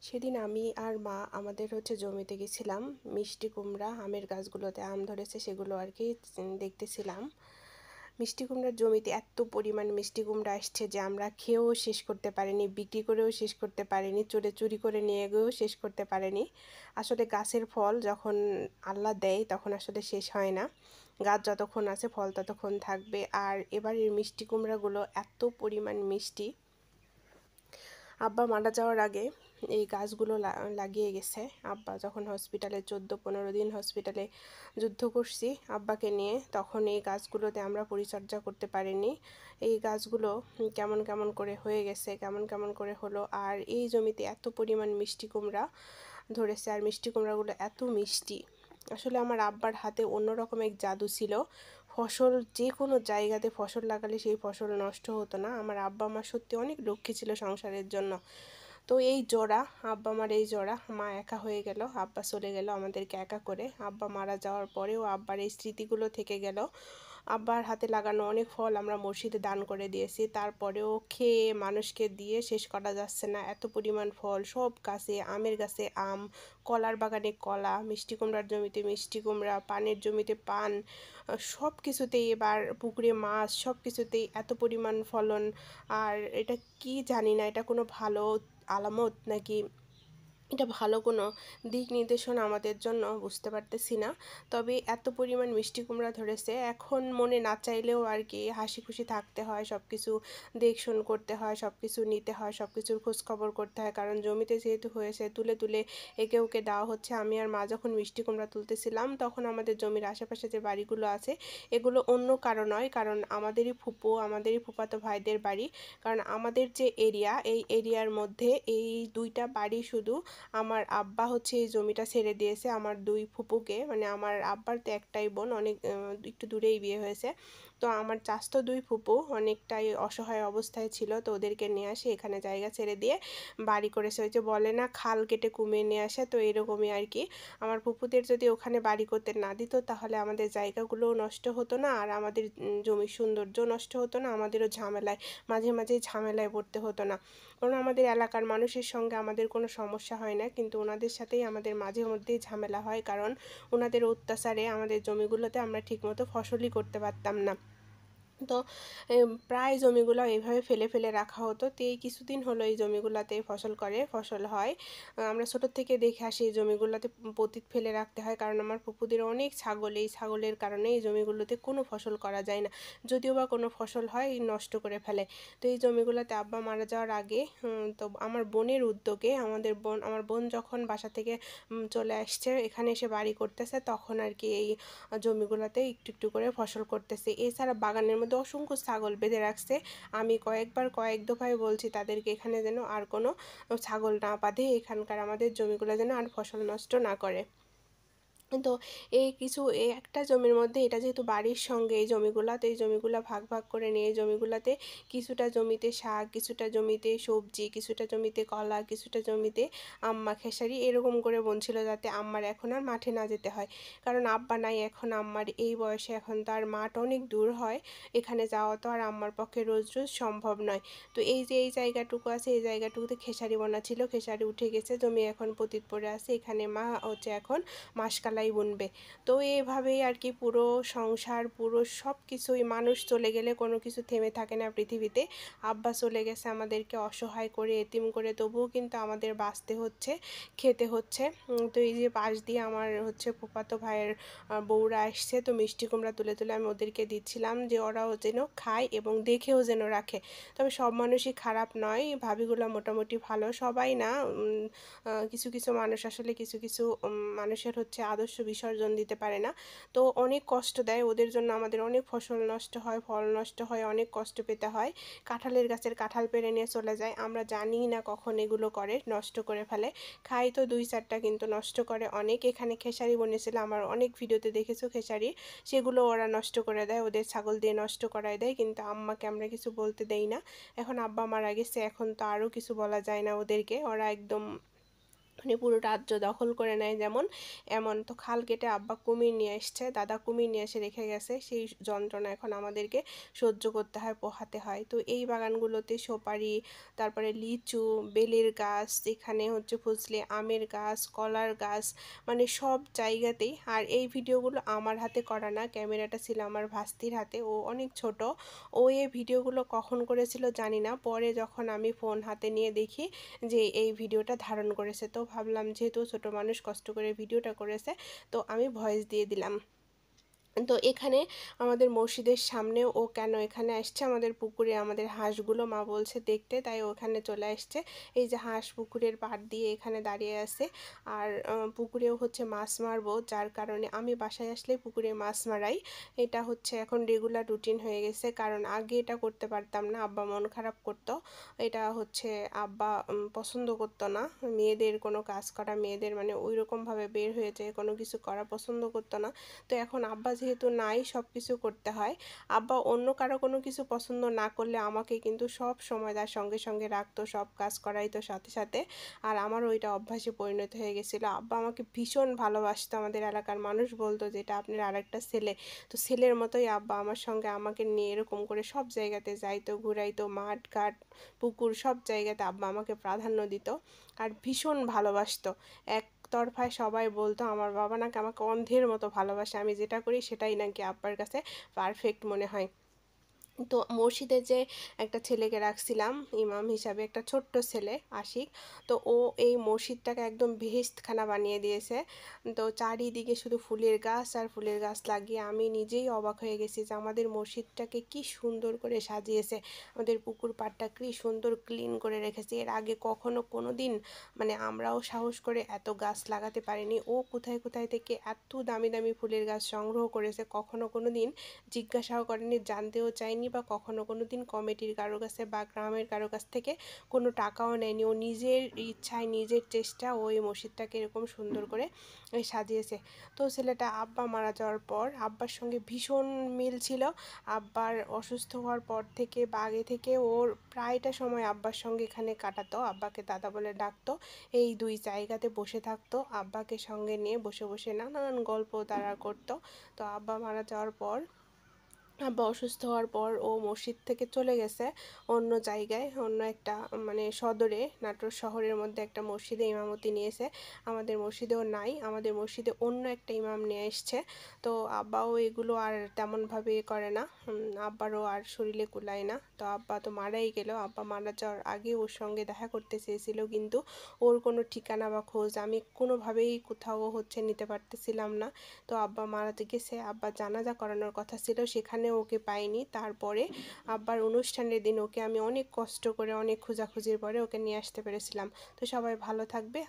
সেদিন আমি আর মা আমাদের জমিতে গেছিলাম। মিষ্টি কুমড়া আমের গাছগুলোতে আম ধরেছে, সেগুলো আর কি দেখতেছিলাম। মিষ্টি কুমড়ার জমিতে এত পরিমাণ মিষ্টি কুমড়া আসছে যে আমরা খেয়েও শেষ করতে পারিনি, বিক্রি করেও শেষ করতে পারিনি, চুরি করে নিয়ে গিয়েও শেষ করতে পারিনি। আসলে গাছের ফল যখন আল্লাহ দেয় তখন আসলে শেষ হয় না। গাছ যতক্ষণ আছে ফল ততক্ষণ থাকবে। আর এবারের মিষ্টি কুমড়াগুলো এত পরিমাণ মিষ্টি। আব্বা মারা যাওয়ার আগে এই গাছগুলো লাগিয়ে গেছে। আব্বা যখন হসপিটালে 14-15 দিন হসপিটালে যুদ্ধ করছি আব্বাকে নিয়ে, তখন এই গাছগুলোতে আমরা পরিচর্যা করতে পারিনি। এই গাছগুলো কেমন কেমন করে হয়ে গেছে, কেমন কেমন করে হলো। আর এই জমিতে এত পরিমাণ মিষ্টি কুমড়া ধরেছে, আর মিষ্টি কুমড়াগুলো এত মিষ্টি। আসলে আমার আব্বার হাতে অন্যরকম এক জাদু ছিল। ফসল যে কোনো জায়গাতে ফসল লাগালে সেই ফসল নষ্ট হতো না। আমার আব্বা মা সত্যি অনেক লক্ষ্মী ছিল সংসারের জন্য। তো এই জোড়া, আব্বা মার এই জোড়া, মা একা হয়ে গেল, আব্বা চলে গেল আমাদেরকে একা করে। আব্বা মারা যাওয়ার পরেও আব্বার এই স্মৃতিগুলো থেকে গেল। আব্বার হাতে লাগানো অনেক ফল আমরা মসজিদে দান করে দিয়েছি, তারপরেও খেয়ে মানুষকে দিয়ে শেষ করা যাচ্ছে না, এত পরিমাণ ফল। সব গাছে, আমের গাছে আম, কলার বাগানে কলা, মিষ্টি কুমড়ার জমিতে মিষ্টি কুমড়া, পানের জমিতে পান, সব কিছুতেই, এবার পুকুরে মাছ, সব কিছুতেই এত পরিমাণ ফলন। আর এটা কি জানি না, এটা কোনো ভালো আলামত নাকি এটা ভালো কোনো দিক নির্দেশনা আমাদের জন্য বুঝতে পারতেছি না। তবে এত পরিমাণ মিষ্টি কুমড়া ধরেছে, এখন মনে না চাইলেও আর কি হাসি খুশি থাকতে হয়, সব কিছু দেখশন করতে হয়, সব কিছু নিতে হয়, সব কিছুর খোঁজখবর করতে হয়, কারণ জমিতে যেহেতু হয়েছে তুলে তুলে একে ওকে দেওয়া হচ্ছে। আমি আর মা যখন মিষ্টি কুমড়া তুলতেছিলাম তখন আমাদের জমির আশেপাশে যে বাড়িগুলো আছে এগুলো অন্য কারো নয়, কারণ আমাদেরই ফুপু, আমাদেরই ফুফাতো ভাইদের বাড়ি। কারণ আমাদের যে এরিয়া, এই এরিয়ার মধ্যে এই দুইটা বাড়ি শুধু আমার আব্বা এই জমিটা ছেড়ে দিয়েছে আমার দুই ফুপুকে। মানে আমার আব্বার তো একটাই বোন, অনেক একটু দূরেই বিয়ে হয়েছে। তো আমার চাচাতো দুই ফুপু অনেকটাই অসহায় অবস্থায় ছিল, তো ওদেরকে নিয়ে আসে এখানে জায়গা ছেড়ে দিয়ে বাড়ি করেছে। ওই যে বলে না খাল কেটে কুমির নিয়ে আসে, তো এরকমই আর কি। আমার ফুপুদের যদি ওখানে বাড়ি করতে না দিত তাহলে আমাদের জায়গাগুলোও নষ্ট হতো না, আর আমাদের জমির সৌন্দর্য নষ্ট হতো না, আমাদেরও ঝামেলায় মাঝে মাঝে ঝামেলায় পড়তে হতো না। কারণ আমাদের এলাকার মানুষের সঙ্গে আমাদের কোনো সমস্যা হয় না, কিন্তু ওনাদের সাথেই আমাদের মাঝে মধ্যেই ঝামেলা হয়, কারণ ওনাদের অত্যাচারে আমাদের জমিগুলোতে আমরা ঠিকমতো ফসলই করতে পারতাম না। তো প্রায় জমিগুলো এইভাবে ফেলে ফেলে রাখা হতো। তো এই কিছুদিন হলো এই জমিগুলোতে ফসল হয়। আমরা ছোটোর থেকে দেখে আসি এই জমিগুলোতে পতিত ফেলে রাখতে হয়, কারণ আমার পুকুদের অনেক ছাগল, এই ছাগলের কারণে এই জমিগুলোতে কোনো ফসল করা যায় না, যদিও বা কোনো ফসল হয় নষ্ট করে ফেলে। তো এই জমিগুলোতে আব্বা মারা যাওয়ার আগে তো আমার বোনের উদ্যোগে, আমার বোন যখন বাসা থেকে চলে আসছে এখানে এসে বাড়ি করতেছে, তখন আর কি এই জমিগুলোতে একটু একটু করে ফসল করতেছে। এছাড়া বাগানের মধ্যে অসংখ্য ছাগল বেঁধে রাখছে। আমি কয়েক দফায় বলছি তাদেরকে এখানে যেন আর কোনো ছাগল না বাঁধে, এখানকার আমাদের জমিগুলো যেন আর ফসল নষ্ট না করে। তো এই একটা জমির মধ্যে, এটা যেহেতু বাড়ির সঙ্গে এই জমিগুলা, তো এই জমিগুলা ভাগ ভাগ করে নিয়ে এই জমিগুলাতে কিছুটা জমিতে শাক, কিছুটা জমিতে সবজি, কিছুটা জমিতে কলা, কিছুটা জমিতে আম্মা খেসারি এরকম করে বলছিল, যাতে আম্মার এখন আর মাঠে না যেতে হয়। কারণ আব্বা নাই এখন, আম্মার এই বয়সে এখন তার মাঠ অনেক দূর হয়, এখানে যাওয়া তো আর আম্মার পক্ষে রোজ রোজ সম্ভব নয়। তো এই যে এই জায়গাটুকু আছে, এই জায়গাটুকুতে খেসারি বোনা ছিল, খেসারি উঠে গেছে, জমি এখন পতিত পড়ে আছে, এখানে মা এখন মাসকালাই বুনবে। তো এভাবেই আর কি পুরো সংসার, পুরো সব কিছুই, মানুষ চলে গেলে কোনো কিছু থেমে থাকে না পৃথিবীতে। আব্বা চলে গেছে আমাদেরকে অসহায় করে, এতিম করে, তবুও কিন্তু আমাদের বাঁচতে হচ্ছে, খেতে হচ্ছে। তো এই যে পাশ দিয়ে আমার ফুফাতো ভাইয়ের বউরা আসছে, তো মিষ্টি কুমড়া তুলে তুলে আমি ওদেরকে দিচ্ছিলাম যে ওরাও যেন খায় এবং দেখেও যেন রাখে। তবে সব মানুষই খারাপ নয়, ভাবিগুলো মোটামুটি ভালো, সবাই না। কিছু কিছু মানুষ আসলে কিছু কিছু মানুষের আদর্শ বিসর্জন দিতে পারে না, তো অনেক কষ্ট দেয়, ওদের জন্য আমাদের অনেক ফসল নষ্ট হয়, ফল নষ্ট হয়, অনেক কষ্ট পেতে হয়। কাঁঠালের গাছের কাঁঠাল পেড়ে নিয়ে চলে যায়, আমরা জানি না কখন এগুলো করে, নষ্ট করে ফেলে। খাই তো 2-4টা, কিন্তু নষ্ট করে অনেক। এখানে খেসারি বনেছিল, আমার অনেক ভিডিওতে দেখেছো খেসারি, সেগুলো ওরা নষ্ট করে দেয়, ওদের ছাগল দিয়ে নষ্ট করায় দেয়, কিন্তু আম্মাকে আমরা কিছু বলতে দেই না। এখন আব্বা মারা গেছে, এখন তো আরও কিছু বলা যায় না ওদেরকে, ওরা একদম মানে পুরো রাজ্য দখল করে নেয় যেমন, এমন। তো খাল কেটে আব্বা কুমির নিয়ে এসছে, দাদা কুমির নিয়ে এসে রেখে গেছে, সেই যন্ত্রণা এখন আমাদেরকে সহ্য করতে হয়, পোহাতে হয়। তো এই বাগানগুলোতে সুপারি, তারপরে লিচু, বেলের গাছ, এখানে হচ্ছে ফজলি আমের গাছ, কলার গাছ, মানে সব জায়গাতেই। আর এই ভিডিওগুলো আমার হাতে করা না, ক্যামেরাটা ছিল আমার ভাস্তির হাতে, ও অনেক ছোট। ও এই ভিডিওগুলো কখন করেছিল জানি না, পরে যখন আমি ফোন হাতে নিয়ে দেখি যে এই ভিডিওটা ধারণ করেছে, তো ভাবলাম যেহেতু ছোট মানুষ কষ্ট করে ভিডিওটা করেছে, তো আমি ভয়েস দিয়ে দিলাম। তো এখানে আমাদের মসজিদের সামনে ও কেন এখানে আসছে, আমাদের পুকুরে আমাদের হাঁসগুলো মা বলছে দেখতে, তাই ওখানে চলে আসছে। এই যে হাঁস পুকুরের পাড় দিয়ে এখানে দাঁড়িয়ে আছে। আর পুকুরেও হচ্ছে মাছ মারবো, যার কারণে আমি বাসায় আসলে পুকুরে মাছ মারাই। এটা হচ্ছে এখন রেগুলার রুটিন হয়ে গেছে, কারণ আগে এটা করতে পারতাম না, আব্বা মন খারাপ করতো। এটা হচ্ছে আব্বা পছন্দ করতো না, মেয়েদের কোনো কাজ করা, মেয়েদের মানে ওই রকমভাবে বের হয়ে যায় কোনো কিছু করা পছন্দ করতো না। তো এখন আব্বা যেহেতু নাই, সব কিছু করতে হয়। আব্বা অন্য কারো কোনো কিছু পছন্দ না করলে আমাকে কিন্তু সব সময় তার সঙ্গে সঙ্গে রাখতো, সব কাজ করাইতো সাথে সাথে। আর আমারও ওইটা অভ্যাসে পরিণত হয়ে গেছিলো। আব্বা আমাকে ভীষণ ভালোবাসতো, আমাদের এলাকার মানুষ বলতো যে এটা আপনার আরেকটা ছেলে। তো ছেলের মতোই আব্বা আমার সঙ্গে আমাকে নিয়ে এরকম করে সব জায়গাতে যাইতো, ঘুরাইতো, মাঠ ঘাট পুকুর সব জায়গাতে আব্বা আমাকে প্রাধান্য দিত আর ভীষণ ভালোবাসতো। একতরফায় সবাই বলতো আমার বাবা নাকি আমাকে অন্ধের মতো ভালোবাসে, আমি যেটা করি সেটাই নাকি আব্বার কাছে পারফেক্ট মনে হয়। তো মসজিদে যে একটা ছেলেকে রাখছিলাম ইমাম হিসাবে, একটা ছোট্ট ছেলে আশিক, তো ও এই মসজিদটাকে একদম বেহেশতখানা বানিয়ে দিয়েছে। তো চারিদিকে শুধু ফুলের গাছ আর ফুলের গাছ লাগিয়ে আমি নিজেই অবাক হয়ে গেছি যে আমাদের মসজিদটাকে কি সুন্দর করে সাজিয়েছে, আমাদের পুকুর পাড়টা কি সুন্দর ক্লিন করে রেখেছে। এর আগে কখনো কোনো দিন মানে আমরাও সাহস করে এত গাছ লাগাতে পারিনি। ও কোথায় কোথায় থেকে এত দামি দামি ফুলের গাছ সংগ্রহ করেছে, কখনো কোনো দিন জিজ্ঞাসাও করেনি, জানতেও চায়নি, বা কখনো কোনো দিন কমিটির কারো কাছে বা গ্রামের কারো কাছ থেকে কোনো টাকাও নেয়নি। ও নিজের ইচ্ছায় নিজের চেষ্টা ওই মসজিদটাকে এরকম সুন্দর করে সাজিয়েছে। তো ছেলেটা আব্বা মারা যাওয়ার পর আব্বার সঙ্গে ভীষণ মিল ছিল। আব্বার অসুস্থ হওয়ার পর থেকে বা আগে থেকে ওর প্রায়টা সময় আব্বার সঙ্গে এখানে কাটাতো, আব্বাকে দাদা বলে ডাকতো। এই দুই জায়গাতে বসে থাকতো, আব্বাকে সঙ্গে নিয়ে বসে বসে নানান গল্প তারা করতো। তো আব্বা মারা যাওয়ার পর, আব্বা অসুস্থ হওয়ার পর ও মসজিদ থেকে চলে গেছে অন্য জায়গায়, অন্য একটা মানে সদরে, নাটোর শহরের মধ্যে একটা মসজিদে ইমামতি নিয়েছে। আমাদের মসজিদেও নাই, আমাদের মসজিদে অন্য একটা ইমাম নিয়ে এসছে। তো আব্বাও এগুলো আর তেমনভাবে করে না, আব্বারও আর শরীরে কুলায় না। তো আব্বা তো মারাই গেল, আব্বা মারা যাওয়ার আগে ওর সঙ্গে দেখা করতে চেয়েছিল, কিন্তু ওর কোনো ঠিকানা বা খোঁজ আমি কোনোভাবেই কোথাও হচ্ছে নিতে পারতেছিলাম না। তো আব্বা মারাতে গেছে, আব্বা জানাজা করানোর কথা ছিল, সেখানে ওকে পাইনি। তারপরে আব্বার অনুষ্ঠানের দিন ওকে আমি অনেক কষ্ট করে অনেক খোঁজাখুঁজির পরে ওকে নিয়ে আসতে পেরেছিলাম। তো সবাই ভালো থাকবে।